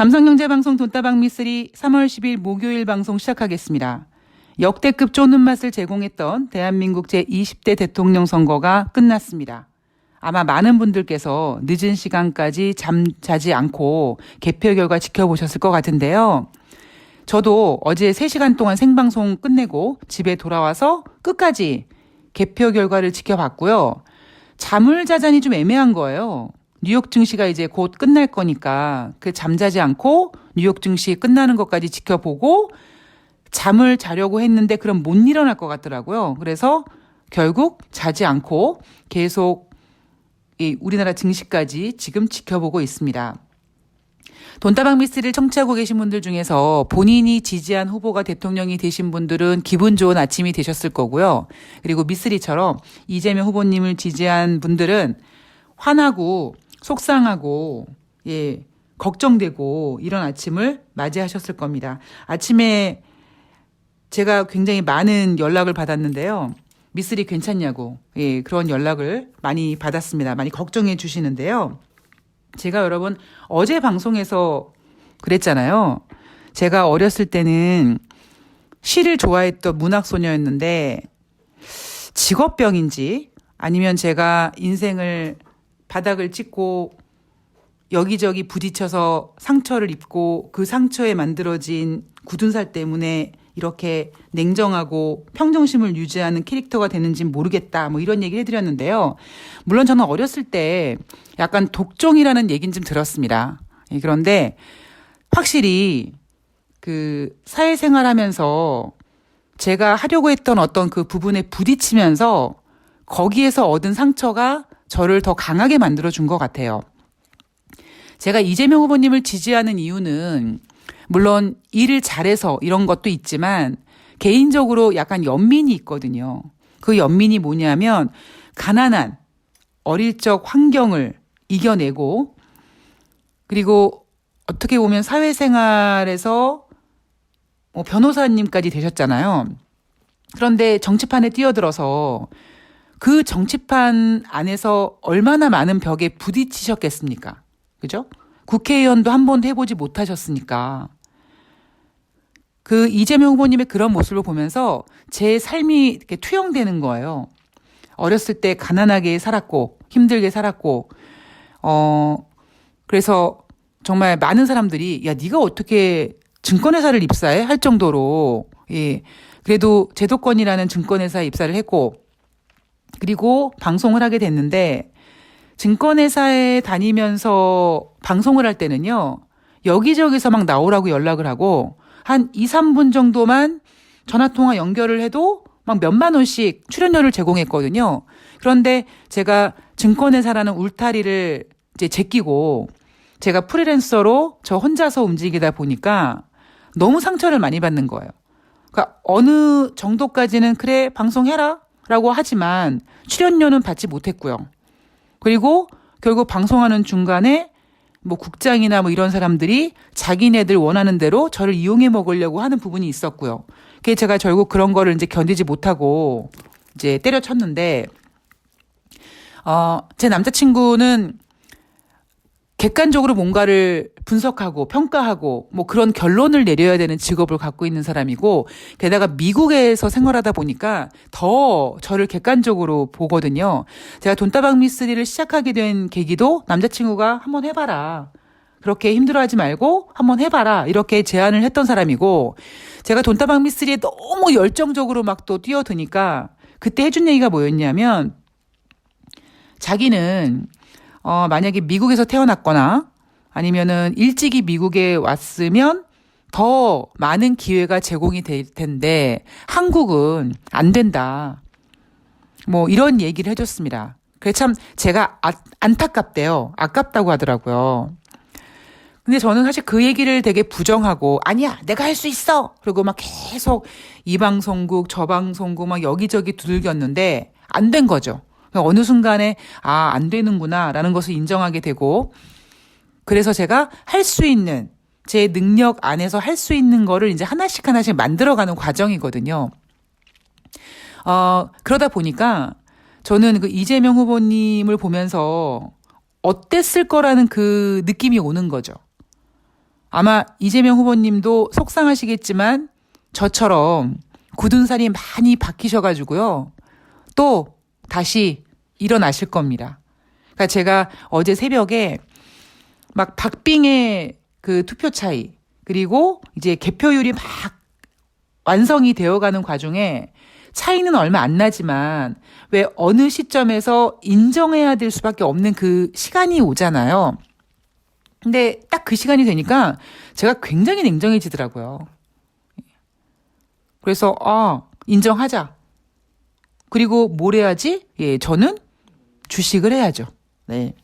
감성경제방송 돈다방 미쓰리 3월 10일 목요일 방송 시작하겠습니다. 역대급 쪼는 맛을 제공했던 대한민국 제20대 대통령 선거가 끝났습니다. 아마 많은 분들께서 늦은 시간까지 잠자지 않고 개표 결과 지켜보셨을 것 같은데요. 저도 어제 3시간 동안 생방송 끝내고 집에 돌아와서 끝까지 개표 결과를 지켜봤고요. 잠을 자자니 좀 애매한 거예요. 뉴욕 증시가 이제 곧 끝날 거니까 잠자지 않고 뉴욕 증시 끝나는 것까지 지켜보고 잠을 자려고 했는데 그럼 못 일어날 것 같더라고요. 그래서 결국 자지 않고 계속 이 우리나라 증시까지 지금 지켜보고 있습니다. 돈다방 미스를 청취하고 계신 분들 중에서 본인이 지지한 후보가 대통령이 되신 분들은 기분 좋은 아침이 되셨을 거고요. 그리고 미스리처럼 이재명 후보님을 지지한 분들은 화나고 속상하고 걱정되고 이런 아침을 맞이하셨을 겁니다. 아침에 제가 굉장히 많은 연락을 받았는데요. 미쓰리 괜찮냐고 그런 연락을 많이 받았습니다. 많이 걱정해 주시는데요. 제가 여러분 어제 방송에서 그랬잖아요. 제가 어렸을 때는 시를 좋아했던 문학소녀였는데 직업병인지 아니면 제가 인생을 바닥을 찍고 여기저기 부딪혀서 상처를 입고 그 상처에 만들어진 굳은 살 때문에 이렇게 냉정하고 평정심을 유지하는 캐릭터가 되는지는 모르겠다. 뭐 이런 얘기를 해드렸는데요. 물론 저는 어렸을 때 약간 독종이라는 얘기는 좀 들었습니다. 그런데 확실히 그 사회생활하면서 제가 하려고 했던 어떤 그 부분에 부딪히면서 거기에서 얻은 상처가 저를 더 강하게 만들어준 것 같아요. 제가 이재명 후보님을 지지하는 이유는 물론 일을 잘해서 이런 것도 있지만 개인적으로 약간 연민이 있거든요. 그 연민이 뭐냐면 가난한 어릴 적 환경을 이겨내고 그리고 어떻게 보면 사회생활에서 변호사님까지 되셨잖아요. 그런데 정치판에 뛰어들어서 그 정치판 안에서 얼마나 많은 벽에 부딪히셨겠습니까? 그죠? 국회의원도 한 번도 해보지 못하셨으니까. 그 이재명 후보님의 그런 모습을 보면서 제 삶이 이렇게 투영되는 거예요. 어렸을 때 가난하게 살았고 힘들게 살았고 그래서 정말 많은 사람들이 야 네가 어떻게 증권회사를 입사해? 할 정도로 그래도 제도권이라는 증권회사에 입사를 했고 그리고 방송을 하게 됐는데 증권회사에 다니면서 방송을 할 때는요. 여기저기서 막 나오라고 연락을 하고 한 2, 3분 정도만 전화통화 연결을 해도 막 몇만 원씩 출연료를 제공했거든요. 그런데 제가 증권회사라는 울타리를 이제 제끼고 제가 프리랜서로 저 혼자서 움직이다 보니까 너무 상처를 많이 받는 거예요. 그러니까 어느 정도까지는 그래 방송해라 라고 하지만 출연료는 받지 못했고요. 그리고 결국 방송하는 중간에 뭐 국장이나 뭐 이런 사람들이 자기네들 원하는 대로 저를 이용해 먹으려고 하는 부분이 있었고요. 그게 제가 결국 그런 거를 이제 견디지 못하고 이제 때려쳤는데, 제 남자친구는 객관적으로 뭔가를 분석하고 평가하고 뭐 그런 결론을 내려야 되는 직업을 갖고 있는 사람이고 게다가 미국에서 생활하다 보니까 더 저를 객관적으로 보거든요. 제가 돈다방 미쓰리를 시작하게 된 계기도 남자친구가 한번 해봐라. 그렇게 힘들어하지 말고 한번 해봐라. 이렇게 제안을 했던 사람이고 제가 돈다방 미쓰리에 너무 열정적으로 막 또 뛰어드니까 그때 해준 얘기가 뭐였냐면 자기는 만약에 미국에서 태어났거나 아니면은 일찍이 미국에 왔으면 더 많은 기회가 제공이 될 텐데 한국은 안 된다. 뭐 이런 얘기를 해줬습니다. 그래 참 제가 안타깝대요. 아깝다고 하더라고요. 근데 저는 사실 그 얘기를 되게 부정하고 아니야 내가 할 수 있어. 그리고 막 계속 이 방송국 저 방송국 막 여기저기 두들겼는데 안 된 거죠. 어느 순간에 안 되는구나라는 것을 인정하게 되고 그래서 제가 할 수 있는 제 능력 안에서 할 수 있는 거를 이제 하나씩 만들어가는 과정이거든요. 그러다 보니까 저는 그 이재명 후보님을 보면서 어땠을 거라는 그 느낌이 오는 거죠. 아마 이재명 후보님도 속상하시겠지만 저처럼 굳은 살이 많이 박히셔가지고요. 또 다시 일어나실 겁니다. 그러니까 제가 어제 새벽에 막 박빙의 그 투표 차이, 그리고 이제 개표율이 막 완성이 되어가는 과정에 차이는 얼마 안 나지만 왜 어느 시점에서 인정해야 될 수밖에 없는 그 시간이 오잖아요. 근데 딱 그 시간이 되니까 제가 굉장히 냉정해지더라고요. 그래서 인정하자. 그리고 뭘 해야지? 예, 저는 주식을 해야죠. 네.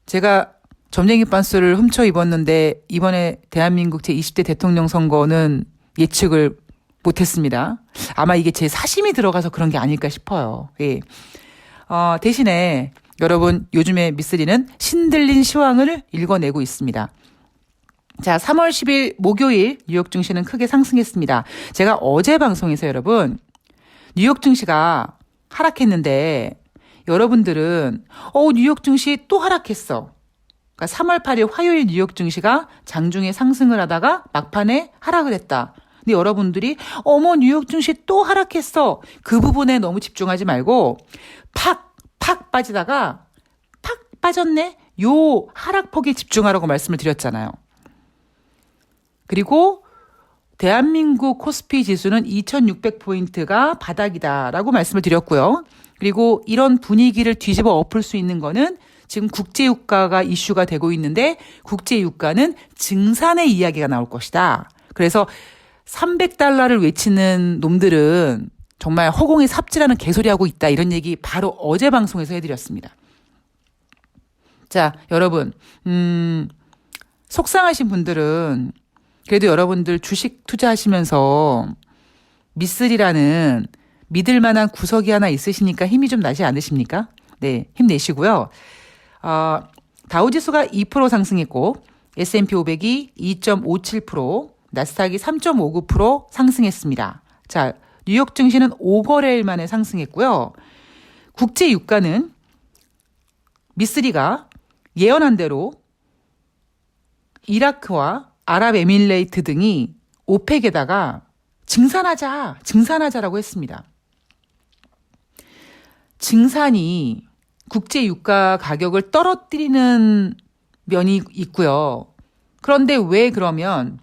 제가 점쟁이 빤스를 훔쳐 입었는데 이번에 대한민국 제20대 대통령 선거는 예측을 못했습니다. 아마 이게 제 사심이 들어가서 그런 게 아닐까 싶어요. 예. 대신에 여러분 요즘에 미쓰리는 신들린 시황을 읽어내고 있습니다. 자, 3월 10일 목요일 뉴욕 증시는 크게 상승했습니다. 제가 어제 방송에서 여러분 뉴욕 증시가 하락했는데 여러분들은 뉴욕 증시 또 하락했어. 그러니까 3월 8일 화요일 뉴욕 증시가 장중에 상승을 하다가 막판에 하락을 했다. 근데 여러분들이 뉴욕 증시 또 하락했어. 그 부분에 너무 집중하지 말고 팍 빠지다가 팍 빠졌네. 요 하락폭에 집중하라고 말씀을 드렸잖아요. 그리고 대한민국 코스피 지수는 2600포인트가 바닥이다라고 말씀을 드렸고요. 그리고 이런 분위기를 뒤집어 엎을 수 있는 거는 지금 국제유가가 이슈가 되고 있는데 국제유가는 증산의 이야기가 나올 것이다. 그래서 300달러를 외치는 놈들은 정말 허공에 삽질하는 개소리하고 있다. 이런 얘기 바로 어제 방송에서 해드렸습니다. 자, 여러분 속상하신 분들은 그래도 여러분들 주식 투자하시면서 미쓰리라는 믿을 만한 구석이 하나 있으시니까 힘이 좀 나지 않으십니까? 네, 힘내시고요. 다우지수가 2% 상승했고 S&P 500이 2.57%, 나스닥이 3.59% 상승했습니다. 자, 뉴욕 증시는 5거래일 만에 상승했고요. 국제 유가는 미쓰리가 예언한 대로 이라크와 아랍에밀레이트 등이 오펙에다가 증산하자라고 했습니다. 증산이 국제 유가 가격을 떨어뜨리는 면이 있고요. 그런데 왜 그러면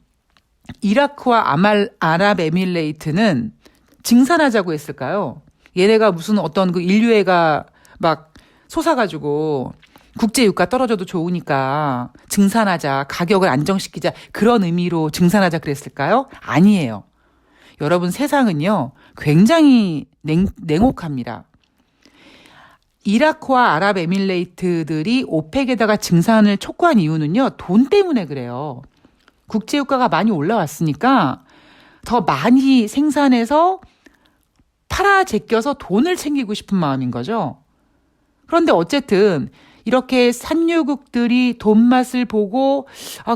이라크와 아랍에밀레이트는 증산하자고 했을까요? 얘네가 무슨 어떤 그 인류애가 막 솟아가지고 국제 유가 떨어져도 좋으니까 증산하자, 가격을 안정시키자, 그런 의미로 증산하자 그랬을까요? 아니에요. 여러분, 세상은요 굉장히 냉혹합니다. 이라크와 아랍에밀레이트들이 오펙에다가 증산을 촉구한 이유는요, 돈 때문에 그래요. 국제유가가 많이 올라왔으니까 더 많이 생산해서 팔아 제껴서 돈을 챙기고 싶은 마음인 거죠. 그런데 어쨌든 이렇게 산유국들이 돈 맛을 보고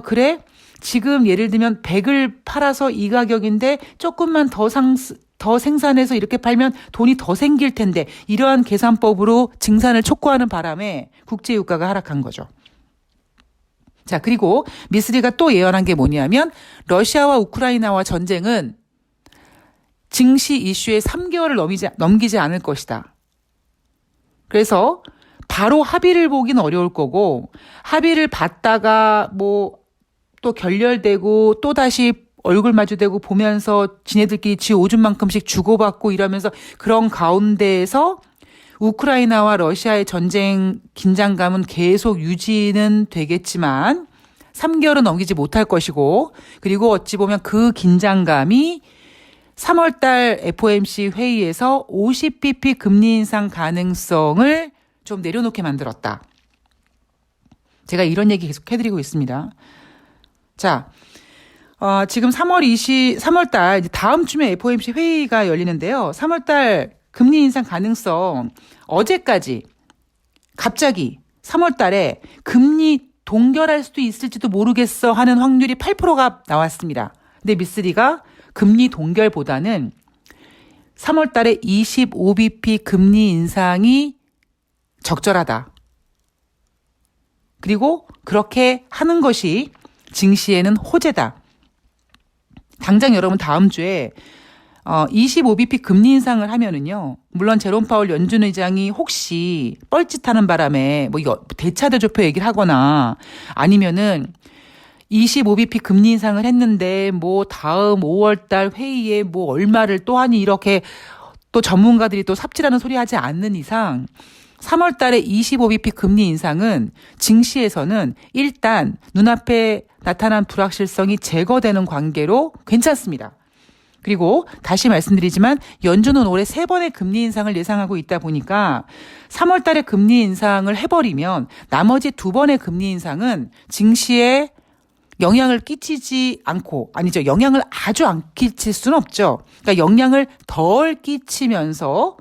그래? 지금 예를 들면 100을 팔아서 이 가격인데 조금만 더 생산해서 이렇게 팔면 돈이 더 생길 텐데, 이러한 계산법으로 증산을 촉구하는 바람에 국제유가가 하락한 거죠. 자, 그리고 미쓰리가 또 예언한 게 뭐냐면 러시아와 우크라이나와 전쟁은 증시 이슈에 3개월을 넘기지 않을 것이다. 그래서 바로 합의를 보긴 어려울 거고, 합의를 봤다가 또 결렬되고 또 다시 얼굴 마주대고 보면서 지네들끼리 지 오줌 만큼씩 주고받고 이러면서 그런 가운데에서 우크라이나와 러시아의 전쟁 긴장감은 계속 유지는 되겠지만 3개월은 넘기지 못할 것이고, 그리고 어찌 보면 그 긴장감이 3월 달 FOMC 회의에서 50bp 금리 인상 가능성을 좀 내려놓게 만들었다. 제가 이런 얘기 계속 해드리고 있습니다. 자, 지금 3월 달 다음 주에 FOMC 회의가 열리는데요. 3월 달 금리 인상 가능성, 어제까지 갑자기 3월 달에 금리 동결할 수도 있을지도 모르겠어 하는 확률이 8%가 나왔습니다. 근데 미쓰리가 금리 동결보다는 3월 달에 25bp 금리 인상이 적절하다. 그리고 그렇게 하는 것이 증시에는 호재다. 당장 여러분 다음 주에 25bp 금리 인상을 하면은요. 물론 제롬 파월 연준 의장이 혹시 뻘짓하는 바람에 뭐 대차대조표 얘기를 하거나 아니면은 25bp 금리 인상을 했는데 뭐 다음 5월 달 회의에 뭐 얼마를 또 하니 이렇게 또 전문가들이 또 삽질하는 소리 하지 않는 이상 3월 달에 25bp 금리 인상은 증시에서는 일단 눈앞에 나타난 불확실성이 제거되는 관계로 괜찮습니다. 그리고 다시 말씀드리지만 연준은 올해 3번의 금리 인상을 예상하고 있다 보니까 3월 달에 금리 인상을 해버리면 나머지 2번의 금리 인상은 증시에 영향을 끼치지 않고, 아니죠. 영향을 아주 안 끼칠 수는 없죠. 그러니까 영향을 덜 끼치면서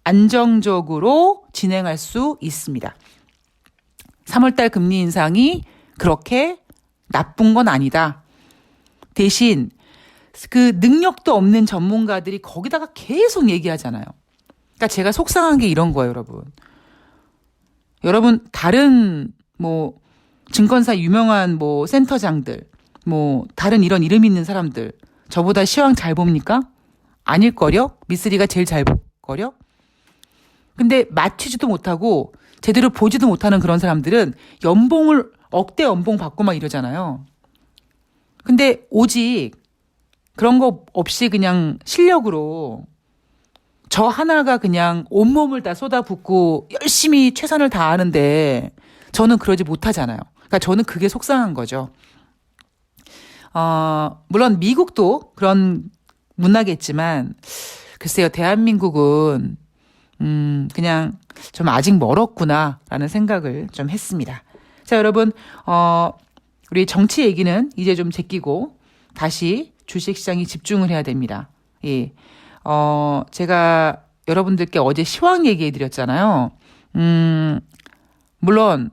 안정적으로 진행할 수 있습니다. 3월달 금리 인상이 그렇게 나쁜 건 아니다. 대신 그 능력도 없는 전문가들이 거기다가 계속 얘기하잖아요. 그러니까 제가 속상한 게 이런 거예요, 여러분. 여러분 다른 증권사 유명한 센터장들, 다른 이런 이름 있는 사람들 저보다 시황 잘 봅니까? 아닐걸요? 미쓰리가 제일 잘 볼걸요? 근데 맞추지도 못하고 제대로 보지도 못하는 그런 사람들은 연봉을 억대 연봉 받고 막 이러잖아요. 근데 오직 그런 거 없이 그냥 실력으로 저 하나가 그냥 온몸을 다 쏟아붓고 열심히 최선을 다하는데 저는 그러지 못하잖아요. 그러니까 저는 그게 속상한 거죠. 물론 미국도 그런 문화겠지만 글쎄요, 대한민국은 그냥 좀 아직 멀었구나라는 생각을 좀 했습니다. 자, 여러분, 우리 정치 얘기는 이제 좀 제끼고 다시 주식시장에 집중을 해야 됩니다. 예. 제가 여러분들께 어제 시황 얘기해 드렸잖아요. 물론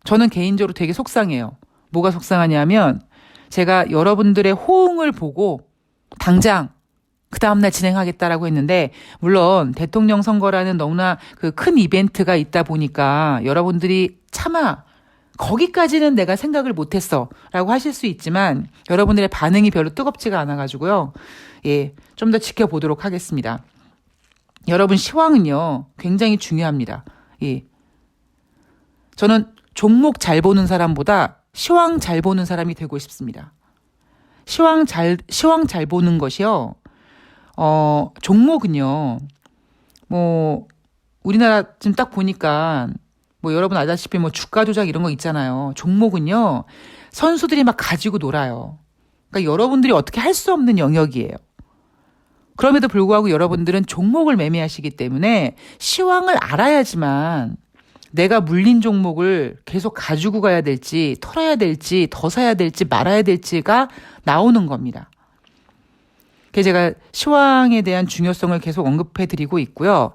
저는 개인적으로 되게 속상해요. 뭐가 속상하냐면 제가 여러분들의 호응을 보고 당장 그 다음날 진행하겠다라고 했는데, 물론 대통령 선거라는 너무나 그 큰 이벤트가 있다 보니까 여러분들이 차마 거기까지는 내가 생각을 못했어 라고 하실 수 있지만 여러분들의 반응이 별로 뜨겁지가 않아가지고요. 예, 좀 더 지켜보도록 하겠습니다. 여러분 시황은요 굉장히 중요합니다. 예. 저는 종목 잘 보는 사람보다 시황 잘 보는 사람이 되고 싶습니다. 시황 잘 보는 것이요. 종목은요. 우리나라 지금 딱 보니까 여러분 알다시피 주가 조작 이런 거 있잖아요. 종목은요. 선수들이 막 가지고 놀아요. 그러니까 여러분들이 어떻게 할 수 없는 영역이에요. 그럼에도 불구하고 여러분들은 종목을 매매하시기 때문에 시황을 알아야지만 내가 물린 종목을 계속 가지고 가야 될지, 털어야 될지, 더 사야 될지, 말아야 될지가 나오는 겁니다. 그래서 제가 시황에 대한 중요성을 계속 언급해 드리고 있고요.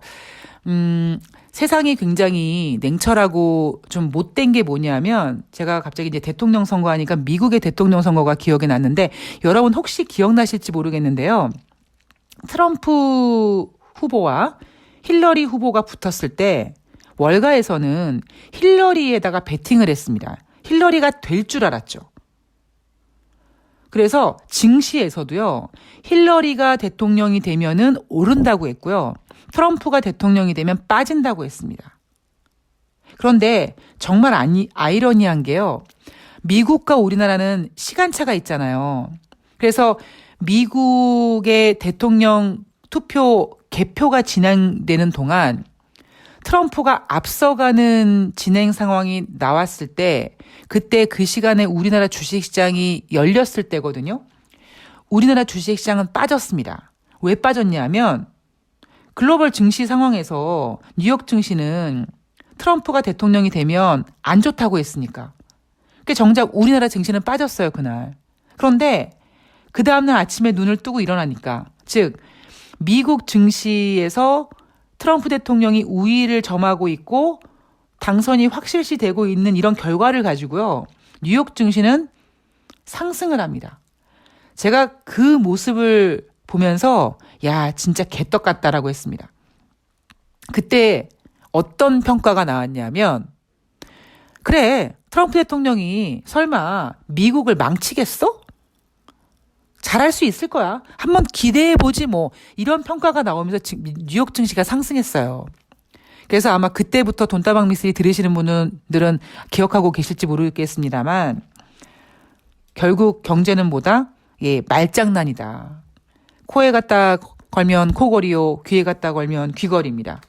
세상이 굉장히 냉철하고 좀 못된 게 뭐냐면, 제가 갑자기 이제 대통령 선거 하니까 미국의 대통령 선거가 기억이 났는데, 여러분 혹시 기억나실지 모르겠는데요. 트럼프 후보와 힐러리 후보가 붙었을 때 월가에서는 힐러리에다가 베팅을 했습니다. 힐러리가 될 줄 알았죠. 그래서 증시에서도요. 힐러리가 대통령이 되면은 오른다고 했고요. 트럼프가 대통령이 되면 빠진다고 했습니다. 그런데 정말 아이러니한 게요. 미국과 우리나라는 시간차가 있잖아요. 그래서 미국의 대통령 투표 개표가 진행되는 동안 트럼프가 앞서가는 진행 상황이 나왔을 때, 그때 그 시간에 우리나라 주식시장이 열렸을 때거든요. 우리나라 주식시장은 빠졌습니다. 왜 빠졌냐면 글로벌 증시 상황에서 뉴욕 증시는 트럼프가 대통령이 되면 안 좋다고 했으니까. 그러니까 정작 우리나라 증시는 빠졌어요, 그날. 그런데 그 다음날 아침에 눈을 뜨고 일어나니까, 즉 미국 증시에서 트럼프 대통령이 우위를 점하고 있고 당선이 확실시 되고 있는 이런 결과를 가지고요. 뉴욕 증시는 상승을 합니다. 제가 그 모습을 보면서 야, 진짜 개떡 같다라고 했습니다. 그때 어떤 평가가 나왔냐면 그래, 트럼프 대통령이 설마 미국을 망치겠어? 잘할 수 있을 거야. 한번 기대해보지 뭐. 이런 평가가 나오면서 뉴욕 증시가 상승했어요. 그래서 아마 그때부터 돈다방 미스리 들으시는 분들은 기억하고 계실지 모르겠습니다만 결국 경제는 뭐다? 예, 말장난이다. 코에 갖다 걸면 코걸이요, 귀에 갖다 걸면 귀걸이입니다.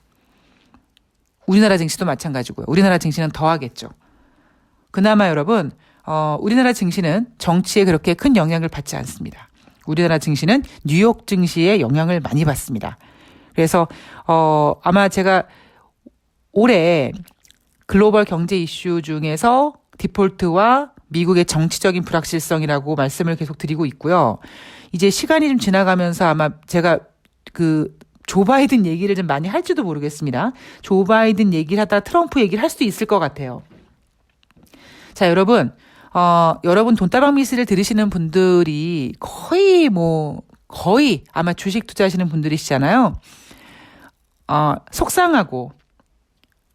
우리나라 증시도 마찬가지고요. 우리나라 증시는 더 하겠죠. 그나마 여러분, 우리나라 증시는 정치에 그렇게 큰 영향을 받지 않습니다. 우리나라 증시는 뉴욕 증시에 영향을 많이 받습니다. 그래서 아마 제가 올해 글로벌 경제 이슈 중에서 디폴트와 미국의 정치적인 불확실성이라고 말씀을 계속 드리고 있고요. 이제 시간이 좀 지나가면서 아마 제가 조 바이든 얘기를 좀 많이 할지도 모르겠습니다. 조 바이든 얘기를 하다 트럼프 얘기를 할 수도 있을 것 같아요. 자, 여러분 돈다방 미스를 들으시는 분들이 거의 아마 주식 투자하시는 분들이시잖아요. 속상하고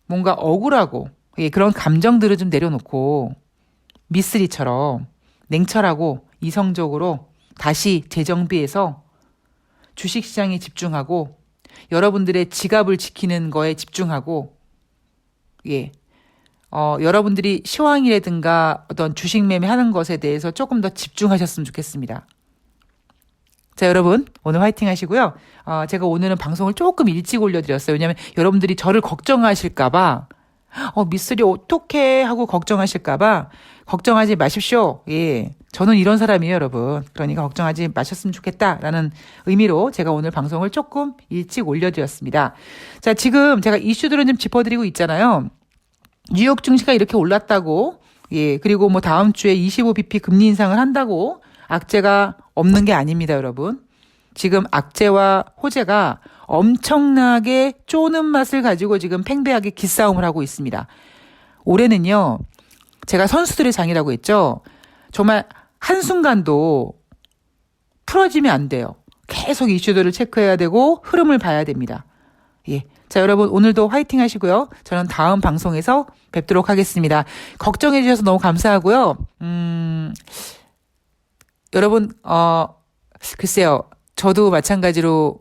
뭔가 억울하고 그런 감정들을 좀 내려놓고 미쓰리처럼 냉철하고 이성적으로 다시 재정비해서 주식시장에 집중하고 여러분들의 지갑을 지키는 거에 집중하고 여러분들이 시황이라든가 어떤 주식 매매하는 것에 대해서 조금 더 집중하셨으면 좋겠습니다. 자, 여러분 오늘 화이팅 하시고요. 제가 오늘은 방송을 조금 일찍 올려드렸어요. 왜냐하면 여러분들이 저를 걱정하실까봐 미쓰리 어떻게 하고 걱정하실까봐 걱정하지 마십시오. 예, 저는 이런 사람이에요, 여러분. 그러니까 걱정하지 마셨으면 좋겠다라는 의미로 제가 오늘 방송을 조금 일찍 올려드렸습니다. 자, 지금 제가 이슈들은 좀 짚어드리고 있잖아요. 뉴욕 증시가 이렇게 올랐다고, 그리고 뭐 다음 주에 25bp 금리 인상을 한다고 악재가 없는 게 아닙니다, 여러분. 지금 악재와 호재가 엄청나게 쪼는 맛을 가지고 지금 팽배하게 기싸움을 하고 있습니다. 올해는요, 제가 선수들의 장이라고 했죠. 정말 한순간도 풀어지면 안 돼요. 계속 이슈들을 체크해야 되고 흐름을 봐야 됩니다. 자, 여러분 오늘도 화이팅 하시고요. 저는 다음 방송에서 뵙도록 하겠습니다. 걱정해 주셔서 너무 감사하고요. 여러분 글쎄요. 저도 마찬가지로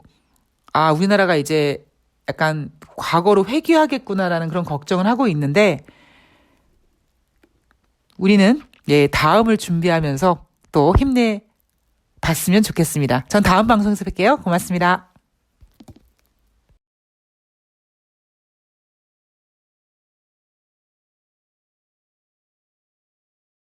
우리나라가 이제 약간 과거로 회귀하겠구나라는 그런 걱정을 하고 있는데 우리는 다음을 준비하면서 또 힘내 봤으면 좋겠습니다. 전 다음 방송에서 뵐게요. 고맙습니다.